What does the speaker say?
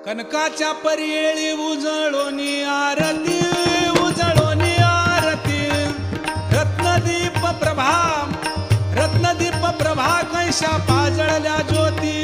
कनकाच्या परियेळी उजळोनी आरती उजळोनी आरती Ratnadeep प्रभा कैशा पाजळल्या ज्योती